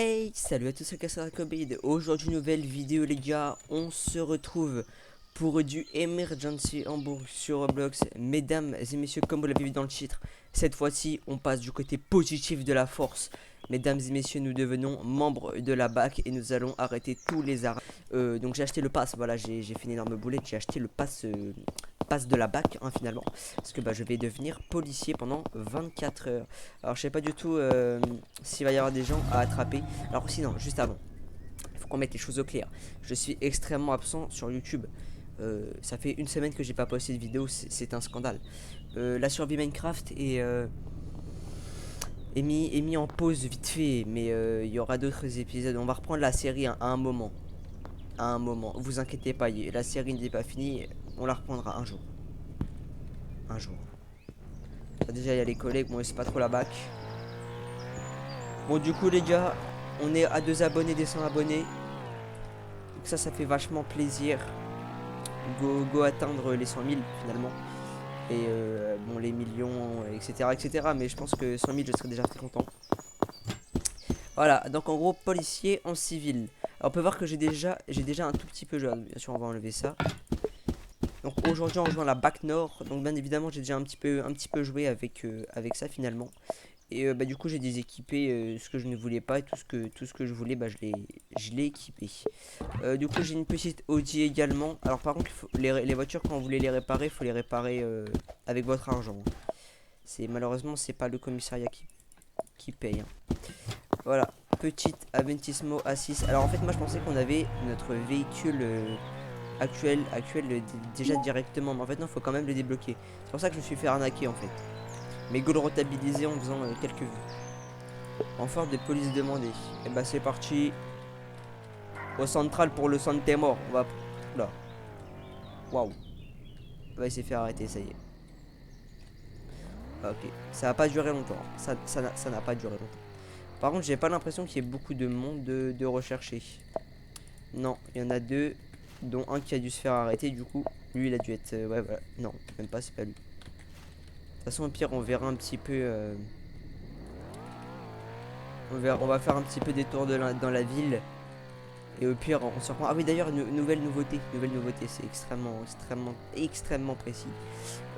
Hey, salut à tous, c'est Kassarakobeid. Aujourd'hui, nouvelle vidéo, les gars. On se retrouve pour du Emergency Hamburg sur Roblox. Mesdames et messieurs, comme vous l'avez vu dans le titre, cette fois-ci, on passe du côté positif de la force. Mesdames et messieurs, nous devenons membres de la BAC et nous allons arrêter tous les arts. Donc, j'ai acheté le pass. Voilà, j'ai fait une énorme boulette. J'ai acheté le pass de la BAC, hein, finalement, parce que je vais devenir policier pendant 24 heures. Alors je sais pas du tout s'il va y avoir des gens à attraper. Alors aussi non, juste avant, il faut qu'on mette les choses au clair. Je suis extrêmement absent sur YouTube. Ça fait une semaine que j'ai pas posté de vidéo, c'est un scandale. La survie Minecraft est mis en pause vite fait, mais il y aura d'autres épisodes. On va reprendre la série à un moment. À un moment, vous inquiétez pas, la série n'est pas finie, on la reprendra un jour. Un jour. Déjà il y a les collègues, bon c'est pas trop la BAC. Bon du coup les gars, on est à 2 abonnés des 100 abonnés. Donc ça fait vachement plaisir. Go atteindre les 100 000 finalement. Et bon les millions, etc. Mais je pense que 100 000 je serais déjà très content. Voilà, donc en gros policier en civil. Alors on peut voir que j'ai déjà un tout petit peu joué. Bien sûr on va enlever ça. Donc aujourd'hui on joue à la BAC Nord. Donc bien évidemment j'ai déjà un petit peu joué avec ça finalement. Et du coup j'ai déséquipé ce que je ne voulais pas et tout ce que je voulais je l'ai équipé. Du coup j'ai une petite Audi également. Alors par contre les voitures quand vous voulez les réparer, il faut les réparer avec votre argent. Malheureusement c'est pas le commissariat qui paye, hein. Voilà, petite Aventismo A6. Alors en fait moi je pensais qu'on avait notre véhicule actuel déjà directement. Mais en fait non, faut quand même le débloquer. C'est pour ça que je me suis fait arnaquer en fait. Mais go le rentabiliser en faisant quelques vues. En force de police demandée. Et bah c'est parti. Au central pour le santé mort. On va. Là. Waouh. On va essayer de faire arrêter, ça y est. Ok. Ça va pas durer longtemps. Ça n'a pas duré longtemps. Par contre, j'ai pas l'impression qu'il y ait beaucoup de monde de rechercher. Non, il y en a deux. Dont un qui a dû se faire arrêter. Du coup, lui il a dû être. Ouais, voilà. Non, même pas, c'est pas lui. De toute façon, au pire, on verra un petit peu. On va faire un petit peu des tours dans la ville. Et au pire, on se reprend. Ah oui, d'ailleurs, une nouvelle nouveauté. C'est extrêmement précis.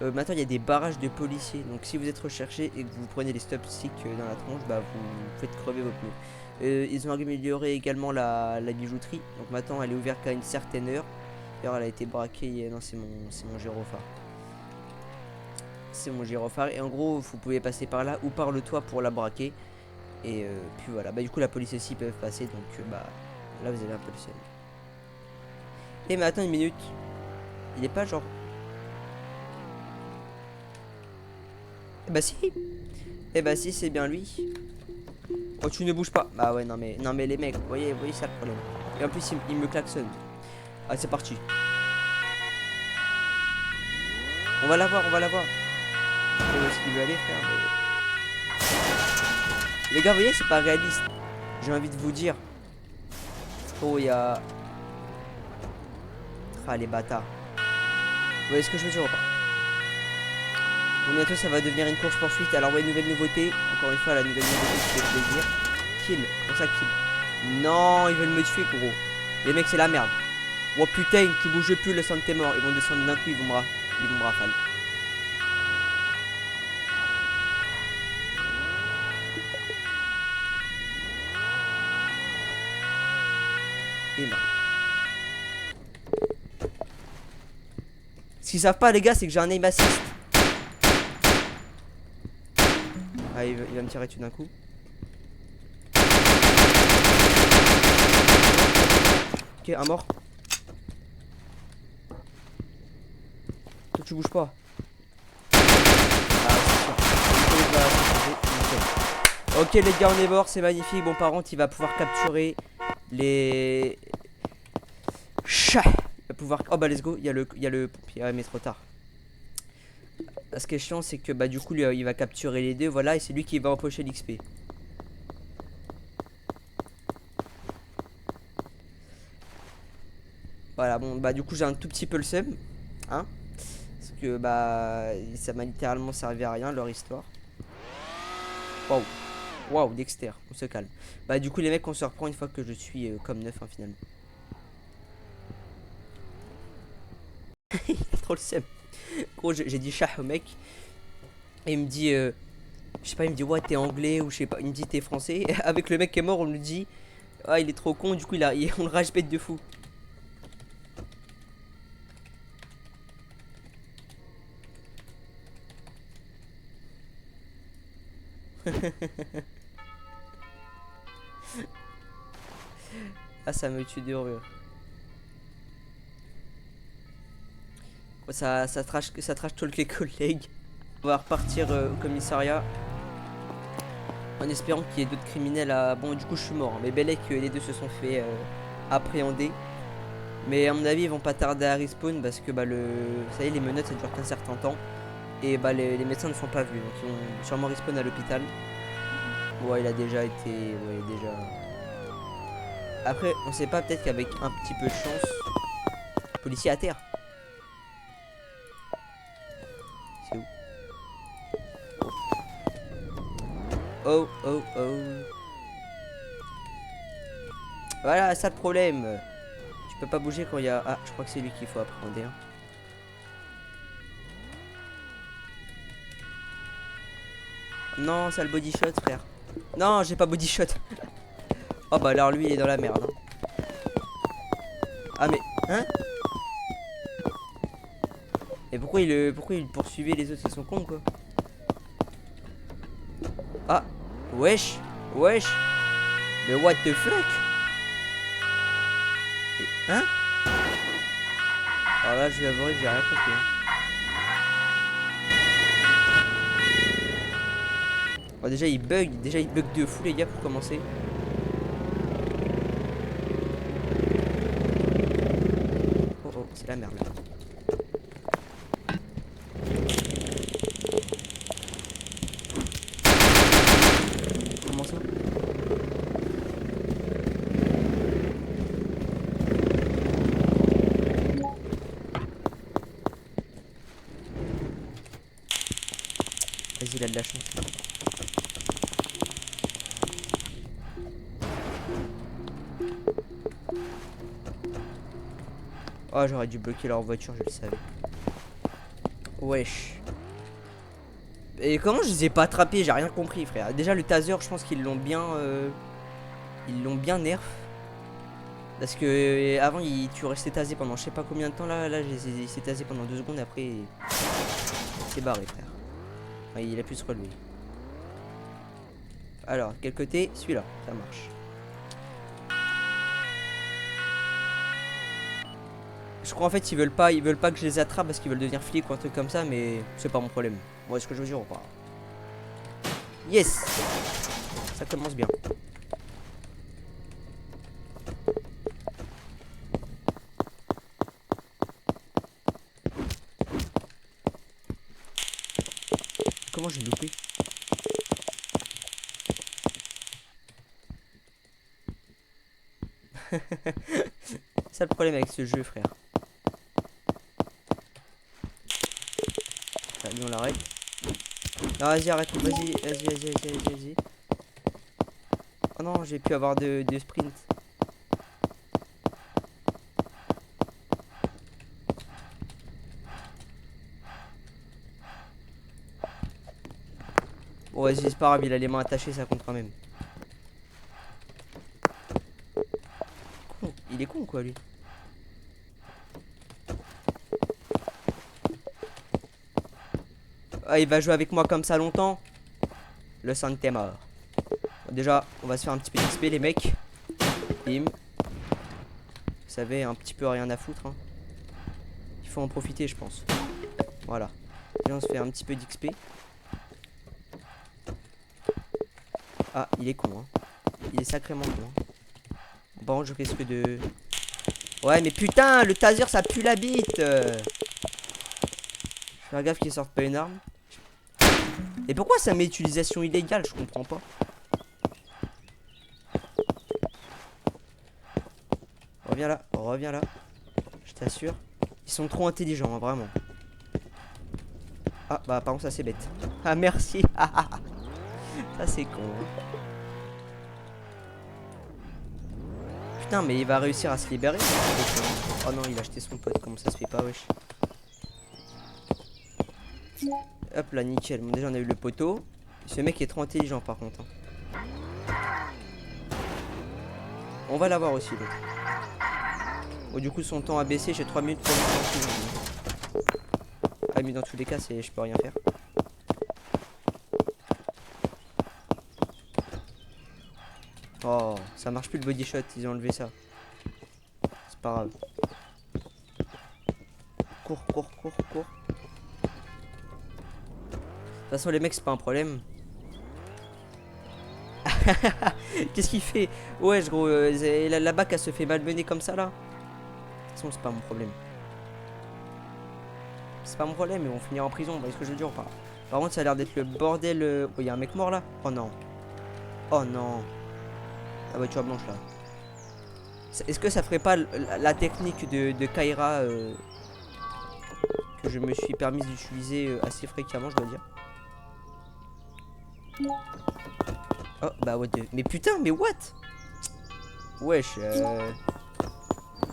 Maintenant, il y a des barrages de policiers. Donc, si vous êtes recherché et que vous prenez les stop sticks dans la tronche, bah vous faites crever vos pneus. Ils ont amélioré également la bijouterie. Donc, maintenant, elle est ouverte qu'à une certaine heure. D'ailleurs, elle a été braquée. Non, c'est mon gyrophare. C'est mon gyrophare. Et en gros, vous pouvez passer par là ou par le toit pour la braquer. Et puis voilà. Bah, du coup, la police aussi peuvent passer. Donc, là, vous avez un peu le seul. Eh mais attends une minute. Il est pas genre. Si. Si, c'est bien lui. Oh, tu ne bouges pas. Bah ouais, non mais les mecs, vous voyez ça le problème. Et en plus il me klaxonne. Ah, c'est parti. On va la voir. Je sais pas où est-ce qu'il veut aller, frère. Les gars, vous voyez, c'est pas réaliste. J'ai envie de vous dire. Oh, il y a. Ah, les bâtards. Vous voyez ce que je veux dire ou pas? Bon, bientôt ça va devenir une course poursuite. Alors ouais, nouvelle nouveauté. Encore une fois la nouvelle nouveauté qui fait plaisir. Kill, comme ça kill. Non, ils veulent me tuer gros. Les mecs c'est la merde. Oh putain, tu bouges plus, le sang t'es mort. Ils vont descendre d'un coup, ils vont me rafaler. Et ben. Ce qu'ils savent pas les gars, c'est que j'ai un aim assist. Ah, il va me tirer dessus d'un coup. Ok, un mort. Toi tu bouges pas. Ah, c'est sûr. Ok les gars, on est mort, c'est magnifique. Bon, par contre il va pouvoir capturer les chats. Il va pouvoir. Oh bah let's go, il y a le pompier. Ouais, mais trop tard. Ce qui est chiant, c'est que du coup lui, il va capturer les deux, voilà, et c'est lui qui va empocher l'XP. Voilà, bon du coup j'ai un tout petit peu le seum, hein, parce que ça m'a littéralement servi à rien leur histoire. Waouh, Waouh, Dexter, on se calme. Bah du coup les mecs on se reprend une fois que je suis comme neuf hein, finalement. Il a trop le seum. Gros j'ai dit chat au mec. Et il me dit je sais pas, il me dit ouais t'es anglais ou je sais pas, il me dit t'es français. Et avec le mec qui est mort on lui dit ah il est trop con, du coup on le rage bête de fou. Ah ça me tue de rire. Ça trash talk les collègues. On va repartir au commissariat. En espérant qu'il y ait d'autres criminels à... Bon du coup je suis mort hein, mais Bellec les deux se sont fait appréhender. Mais à mon avis ils vont pas tarder à respawn parce que bah vous savez les menottes ça dure qu'un certain temps. Et bah les médecins ne sont pas venus donc ils vont sûrement respawn à l'hôpital. Ouais il a déjà été... Ouais il est déjà... Après on sait pas, peut-être qu'avec un petit peu de chance... Policier à terre. C'est où? Oh oh oh. Voilà ça le problème. Tu peux pas bouger quand il y a... Ah je crois que c'est lui qu'il faut appréhender hein. Non, ça le body shot, frère. Non, j'ai pas body shot. Oh bah alors lui il est dans la merde. Hein. Ah mais hein? Et pourquoi il poursuivait les autres, ils sont cons quoi. Ah wesh wesh. Mais what the fuck? Et, hein? Alors là je vais avouer que j'ai rien compris. Hein. Bon, déjà il bug de fou les gars pour commencer. Oh oh c'est la merde là. Comment ça? Vas-y il a de la chance. Oh j'aurais dû bloquer leur voiture, je le savais. Wesh. Et comment je les ai pas attrapés? J'ai rien compris frère. Déjà le taser je pense qu'ils l'ont bien ils l'ont bien nerf. Parce que avant tu restais tasé pendant je sais pas combien de temps là. Là il s'est tasé pendant 2 secondes après il s'est barré frère. Ouais, il a pu se relever. Alors quel côté? Celui-là, ça marche. Je crois en fait ils veulent pas que je les attrape parce qu'ils veulent devenir flics ou un truc comme ça, mais c'est pas mon problème. Moi est-ce que je veux dire ou pas? Yes. Ça commence bien. Comment j'ai loupé? C'est ça le problème avec ce jeu frère. Allez on l'arrête. Non vas-y arrête, vas-y. Oh non j'ai pu avoir de sprint. Bon vas-y c'est pas grave, il a les mains attachées, ça compte quand même. Con. Il est con quoi lui. Ah il va jouer avec moi comme ça longtemps. Le sang t'est mort. Bon, déjà on va se faire un petit peu d'XP les mecs. Bim. Vous savez un petit peu rien à foutre hein. Il faut en profiter je pense. Voilà. Et on se fait un petit peu d'XP. Ah il est con hein. Il est sacrément con hein. Bon je risque de... Ouais mais putain le taser ça pue la bite. Faire gaffe qu'il sorte pas une arme. Et pourquoi ça met utilisation illégale? Je comprends pas. Reviens là. Je t'assure. Ils sont trop intelligents, hein, vraiment. Ah, bah, par contre, ça c'est bête. Ah, merci. Ça Ça c'est con. Hein. Putain, mais il va réussir à se libérer. Oh non, il a acheté son pote. Comment ça se fait pas, wesh. Hop là, nickel. Bon, déjà on a eu le poteau. Ce mec est trop intelligent par contre. Hein. On va l'avoir aussi l'autre. Bon, du coup son temps a baissé. J'ai 3 minutes pour le temps. Ah, mais dans tous les cas, je peux rien faire. Oh, ça marche plus le body shot. Ils ont enlevé ça. C'est pas grave. Cours, cours, cours, cours. De toute façon, les mecs, c'est pas un problème. Qu'est-ce qu'il fait? Ouais, gros, la bac, elle se fait malmener comme ça, là. De toute façon, c'est pas mon problème. C'est pas mon problème, ils vont finir en prison. Vous voyez ce que je veux dire ou pas? Par contre, ça a l'air d'être le bordel. Oh, il y a un mec mort, là. Oh, non. Oh, non. La voiture blanche, là. Est-ce que ça ferait pas la technique de Kaira que je me suis permis d'utiliser assez fréquemment, je dois dire. Oh bah what the... Mais putain, mais what? Wesh,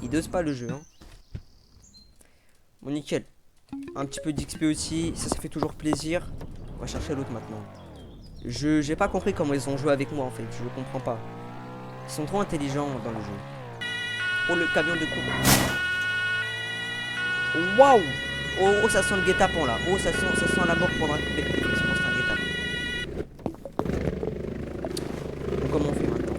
il dose pas le jeu, hein. Bon, nickel. Un petit peu d'XP aussi, ça fait toujours plaisir. On va chercher l'autre maintenant. J'ai pas compris comment ils ont joué avec moi en fait, je comprends pas. Ils sont trop intelligents dans le jeu. Oh, le camion de cours. Waouh! Oh, oh, ça sent le guet-apens là. Oh, ça sent la mort pendant un couplet. Je pense que c'est un guet-apens. Donc, comment on fait maintenant?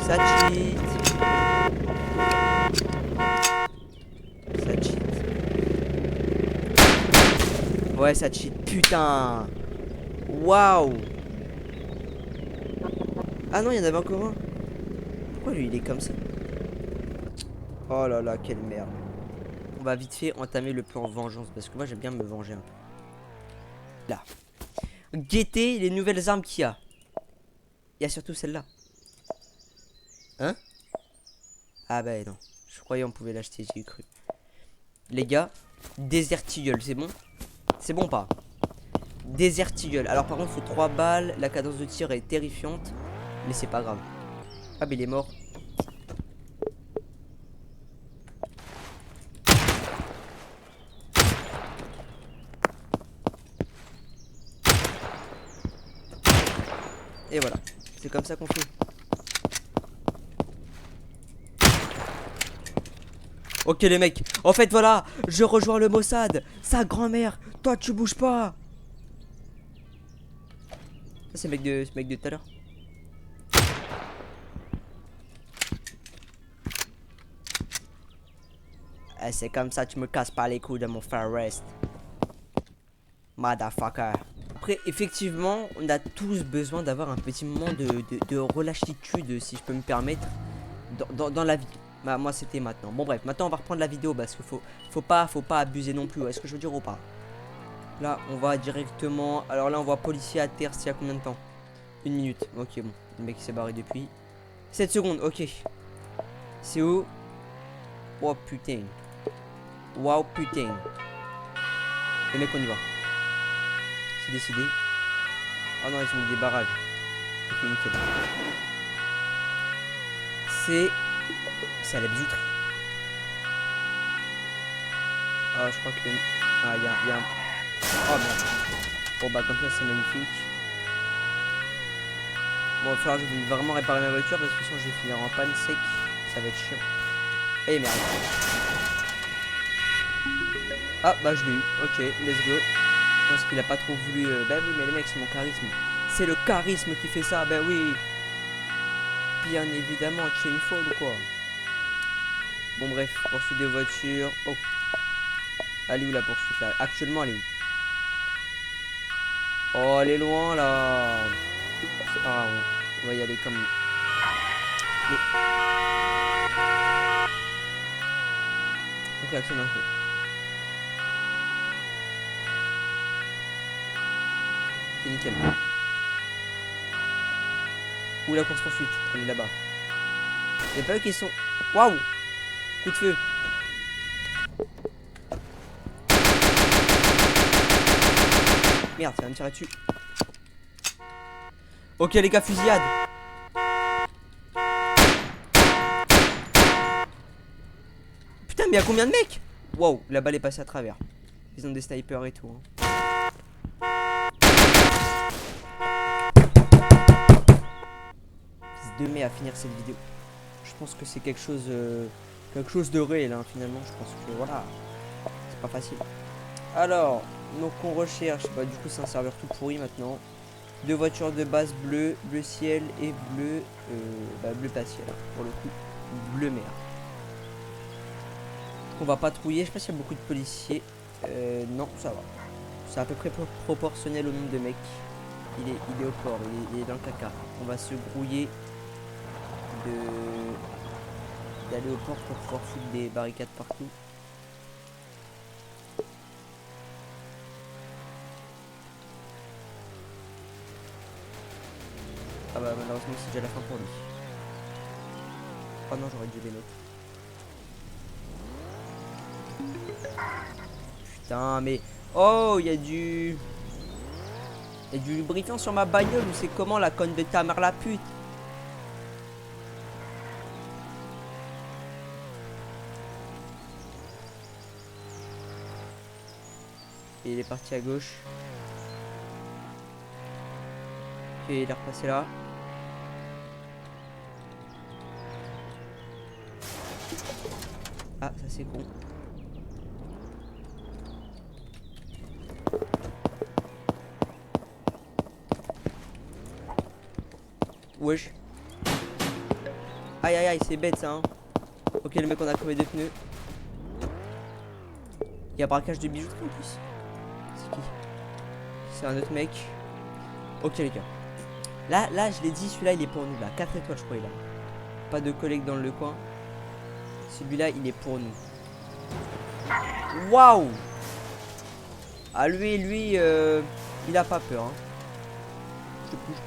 Ça cheat. Ça cheat. Ouais, ça cheat. Putain. Waouh. Ah non, il y en avait encore un. Pourquoi lui il est comme ça? Oh là là, quelle merde. On va vite fait entamer le plan vengeance parce que moi j'aime bien me venger un peu. Là. Guetter les nouvelles armes qu'il y a. Il y a surtout celle-là. Hein? Ah bah non. Je croyais on pouvait l'acheter, j'ai cru. Les gars, Desert Eagle, c'est bon? C'est bon pas? Desert Eagle. Alors par contre, il faut 3 balles. La cadence de tir est terrifiante. Mais c'est pas grave. Ah mais il est mort. Et voilà. C'est comme ça qu'on fait. Ok les mecs. En fait voilà. Je rejoins le Mossad. Sa grand-mère. Toi tu bouges pas. Ça c'est ce mec de tout à l'heure. C'est comme ça, tu me casses pas les couilles de mon Far West. Motherfucker. Après, effectivement, on a tous besoin d'avoir un petit moment de relâchitude, si je peux me permettre, dans la vie. Bah, moi, c'était maintenant. Bon, bref, maintenant, on va reprendre la vidéo parce qu'il faut pas abuser non plus. Est-ce que je veux dire ou pas? Là, on va directement. Alors là, on voit policier à terre. C'est à combien de temps? 1 minute. Ok, bon. Le mec s'est barré depuis. 7 secondes, ok. C'est où? Oh putain. Wow putain. Les mecs on y va. C'est décidé. Oh non ils ont mis des barrages. Ok nickel. C'est à la bijouterie. Ah je crois que... Ah il y a un... Oh merde. Bon bah comme ça c'est magnifique. Bon il va falloir que je vais vraiment réparer ma voiture parce que sinon je vais finir en panne sec. Ça va être chiant. Eh merde. Ah bah je l'ai eu, ok, let's go. Je pense qu'il a pas trop voulu... Bah oui mais les mecs c'est mon charisme. C'est le charisme qui fait ça, bah oui. Bien évidemment, tu es une folle ou quoi? Bon bref, poursuite des voitures. Oh. Elle est où la poursuite là? Actuellement elle est où? Oh elle est loin là. Ah on va y aller comme... Mais... Ok, action d'un coup. Ok, nickel. Où la course poursuite? Elle est là-bas. Y'a pas eux qui sont... Waouh! Coup de feu. Merde, ça va me tirer dessus. Ok les gars, fusillade. Putain, mais y'a combien de mecs? Wow, la balle est passée à travers. Ils ont des snipers et tout. Fils de mai à finir cette vidéo. Je pense que c'est quelque chose de réel hein, finalement. Je pense que voilà, c'est pas facile. Alors, donc on recherche. Bah, du coup, c'est un serveur tout pourri maintenant. 2 voitures de base bleu, bleu ciel et bleu, bleu pas ciel pour le coup, bleu mer. On va patrouiller. Je sais pas s'il y a beaucoup de policiers. Non, ça va. C'est à peu près proportionnel au nombre de mecs. Il est au port, il est dans le caca. On va se grouiller d'aller au port pour pouvoir foutre des barricades partout. Ah bah malheureusement c'est déjà la fin pour lui. Oh non, j'aurais dû les mettre. Putain mais... Oh, il y a du lubrifiant sur ma bagnole. Ou c'est comment la conne de ta mère la pute? Et il est parti à gauche. Ok, il est repassé là. Ah, ça c'est con. Wesh. Aïe aïe aïe, c'est bête ça hein. Ok, le mec on a crevé deux pneus. Il y a braquage de bijouterie en plus. C'est qui? C'est un autre mec. Ok les gars. Là je l'ai dit, celui-là il est pour nous là. 4 étoiles je crois il a. Pas de collègues dans le coin. Celui-là il est pour nous. Waouh. Ah lui il a pas peur hein. Je te pousse.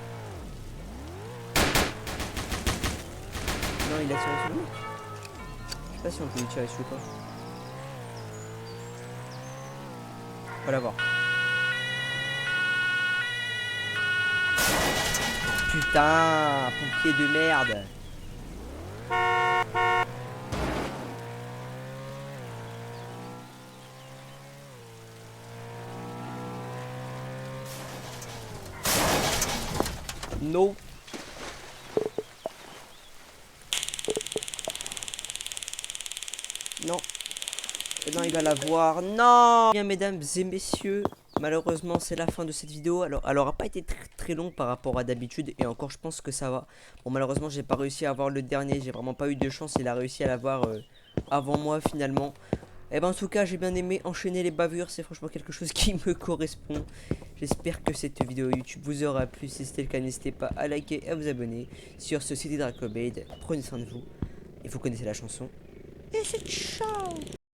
Non, il a tiré sur lui. Je sais pas si on peut lui tirer dessus ou pas. On va la voir. Putain, pompier de merde. No. Non. Non, il va la voir. Non. Bien, mesdames et messieurs, malheureusement, c'est la fin de cette vidéo. Alors, elle aura pas été très longue par rapport à d'habitude. Et encore, je pense que ça va. Bon, malheureusement, j'ai pas réussi à avoir le dernier. J'ai vraiment pas eu de chance. Il a réussi à l'avoir avant moi, finalement. Et ben, en tout cas, j'ai bien aimé enchaîner les bavures. C'est franchement quelque chose qui me correspond. J'espère que cette vidéo YouTube vous aura plu. Si c'était le cas, n'hésitez pas à liker et à vous abonner. Sur ce site Dracobade, prenez soin de vous. Et vous connaissez la chanson. Et c'est ciao.